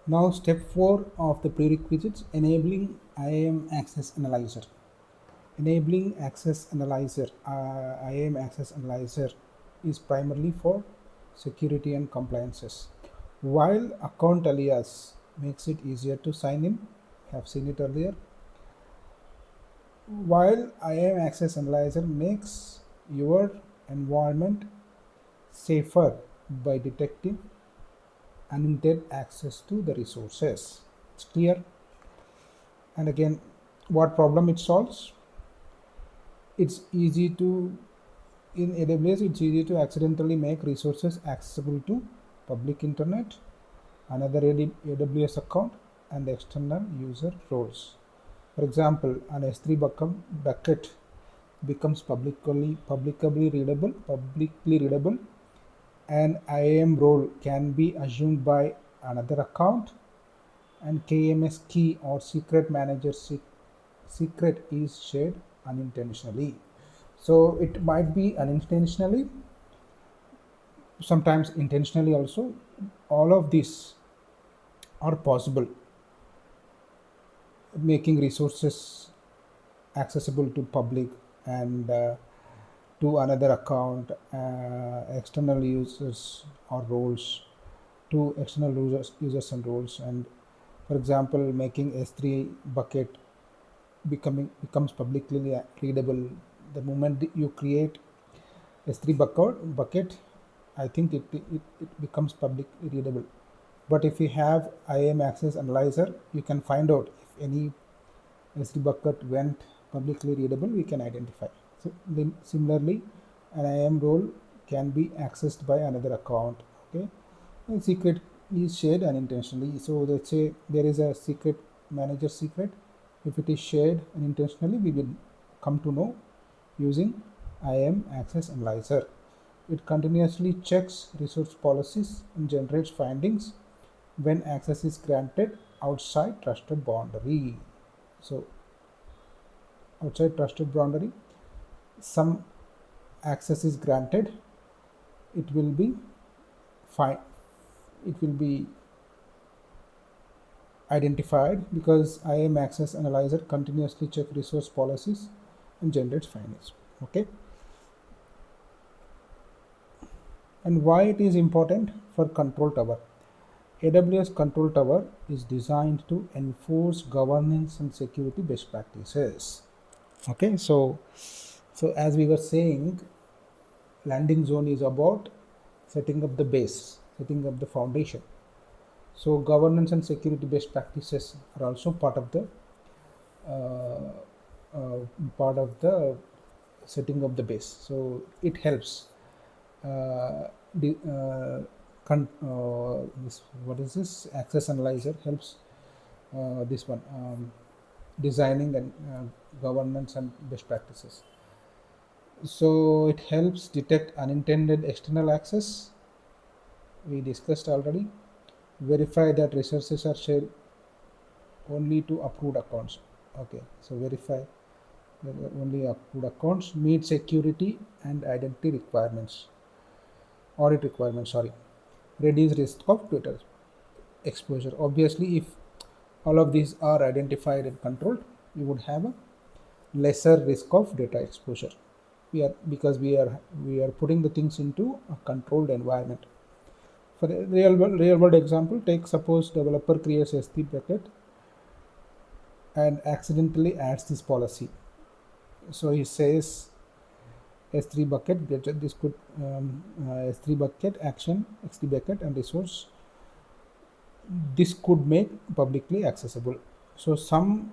Now step 4 of the prerequisites, enabling IAM access analyzer. Enabling access analyzer, IAM access analyzer is primarily for security and compliances. While account alias makes it easier to sign in, have seen it earlier, while IAM access analyzer makes your environment safer by detecting unintended access to the resources. It's clear. And again, what problem it solves? It's easy to, in AWS, it's easy to accidentally make resources accessible to public internet, another AWS account, and external user roles. For example, an S3 bucket becomes publicly readable, an IAM role can be assumed by another account, and KMS key or secret manager secret is shared unintentionally. So it might be unintentionally, sometimes intentionally also. All of these are possible, making resources accessible to public and to another account, external users or roles, to external users and roles. And for example, making S3 bucket becomes publicly readable the moment you create S3 bucket. I think it becomes publicly readable. But if you have IAM access analyzer, you can find out if any S3 bucket went publicly readable, we can identify. So similarly, an IAM role can be accessed by another account. Okay, and secret is shared unintentionally. So let's say there is a secret manager secret. If it is shared unintentionally, we will come to know using IAM access analyzer. It continuously checks resource policies and generates findings when access is granted outside trusted boundary. So outside trusted boundary, some access is granted, it will be fine. It will be identified because IAM access analyzer continuously check resource policies and generates findings. Okay. And why it is important for control tower? AWS Control Tower is designed to enforce governance and security best practices. Okay, so as we were saying, landing zone is about setting up the base, setting up the foundation. So governance and security best practices are also uh, part of the setting up the base. So it helps. The this, what is this? Access analyzer helps this one, designing and governance and best practices. So it helps detect unintended external access. We discussed already. Verify that resources are shared only to approved accounts. Okay, so verify that only approved accounts meet security and identity requirements, audit requirements. Sorry, reduce risk of data exposure. Obviously, if all of these are identified and controlled, you would have a lesser risk of data exposure. We are putting the things into a controlled environment. For a real world example, take suppose developer creates S3 bucket and accidentally adds this policy. So he says S3 bucket get this could S3 bucket action S3 bucket and resource. This could make publicly accessible. So some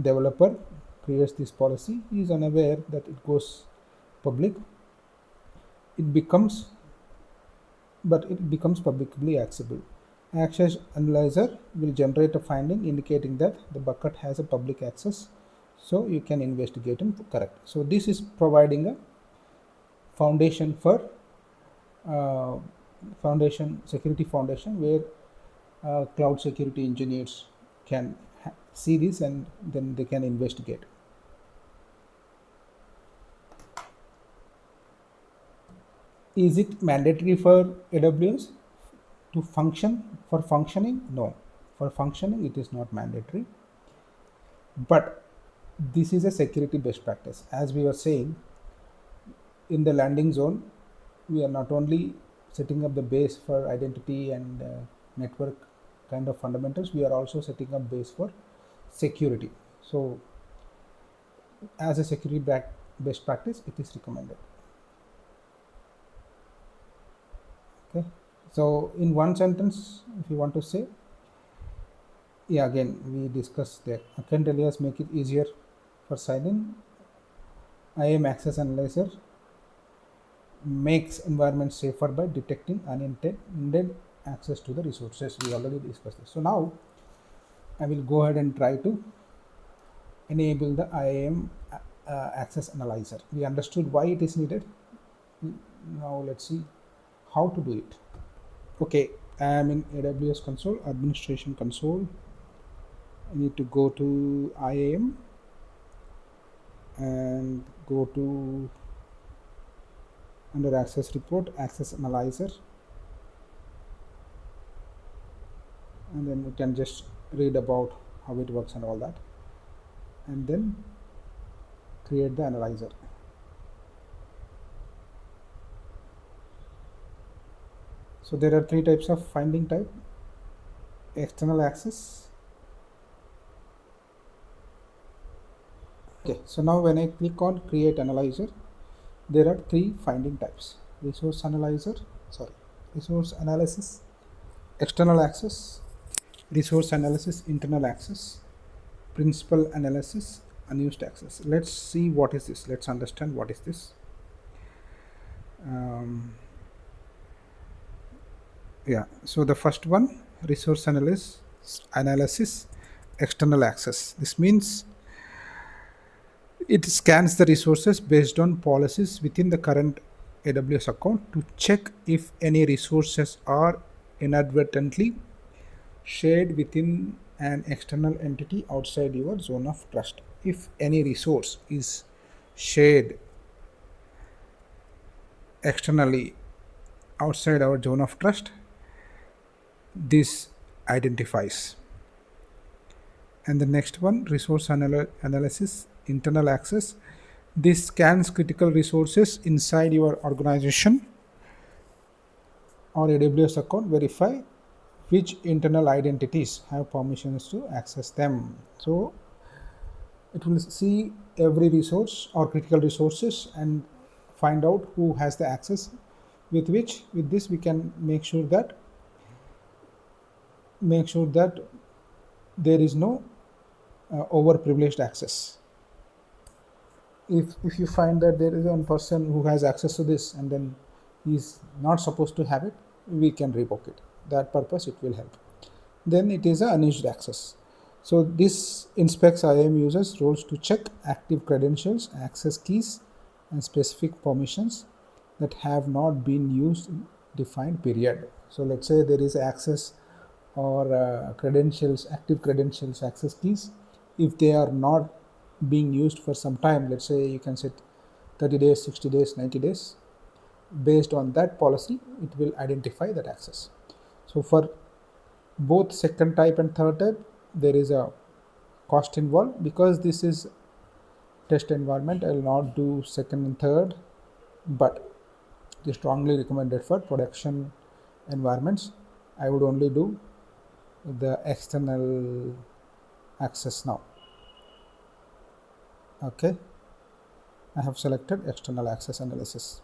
developer creates this policy, he is unaware that it goes public. It becomes it becomes publicly accessible. Access analyzer will generate a finding indicating that the bucket has a public access, so you can investigate and correct. So this is providing a foundation for uh, foundation security foundation where cloud security engineers can see this and then they can investigate. Is it mandatory for AWS? To function, for functioning, no, for functioning it is not mandatory, but this is a security best practice. As we were saying, in the landing zone, we are not only setting up the base for identity and network kind of fundamentals, we are also setting up base for security. So as a security best practice, it is recommended. Okay, so in one sentence, if you want to say, yeah, again we discussed that account alias make it easier for sign-in. IAM access analyzer makes environment safer by detecting unintended access to the resources. We already discussed this. So now I will go ahead and try to enable the IAM access analyzer. We understood why it is needed. Now let's see how to do it. Okay, I am in AWS console, administration console. I need to go to IAM and go to under access report, access analyzer, and then we can just read about how it works and all that, and then create the analyzer. So there are three types of finding type: external access. Okay, so now when I click on create analyzer, there are three finding types: resource analysis, external access, resource analysis, internal access, principal analysis, unused access. Let's see what is this. Let's understand what is this. Yeah, so the first one, resource analysis, external access. This means it scans the resources based on policies within the current AWS account to check if any resources are inadvertently shared within an external entity outside your zone of trust. If any resource is shared externally outside our zone of trust, this identifies. And the next one, resource analysis, internal access. This scans critical resources inside your organization or AWS account, verify which internal identities have permissions to access them. So it will see every resource or critical resources and find out who has the access, with this we can make sure that there is no overprivileged access. If you find that there is one person who has access to this and then he's not supposed to have it, we can revoke it. That purpose it will help. Then it is a unused access. So this inspects IAM users roles to check active credentials, access keys, and specific permissions that have not been used in defined period. So let's say there is access or credentials, active credentials, access keys. If they are not being used for some time, let's say you can set 30 days, 60 days, 90 days, based on that policy, it will identify that access. So for both second type and third type, there is a cost involved. Because this is test environment, I will not do second and third, but it is strongly recommended for production environments. I would only do the external access now. Okay, I have selected external access analysis.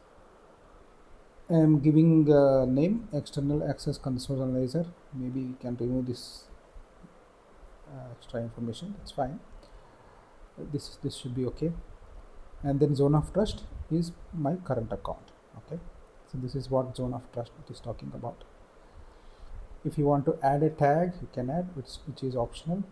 I am giving the name external access console analyzer. Maybe you can remove this extra information, that's fine. This should be okay. And then zone of trust is my current account. Okay, so this is what zone of trust it is talking about. If you want to add a tag, you can add, which is optional.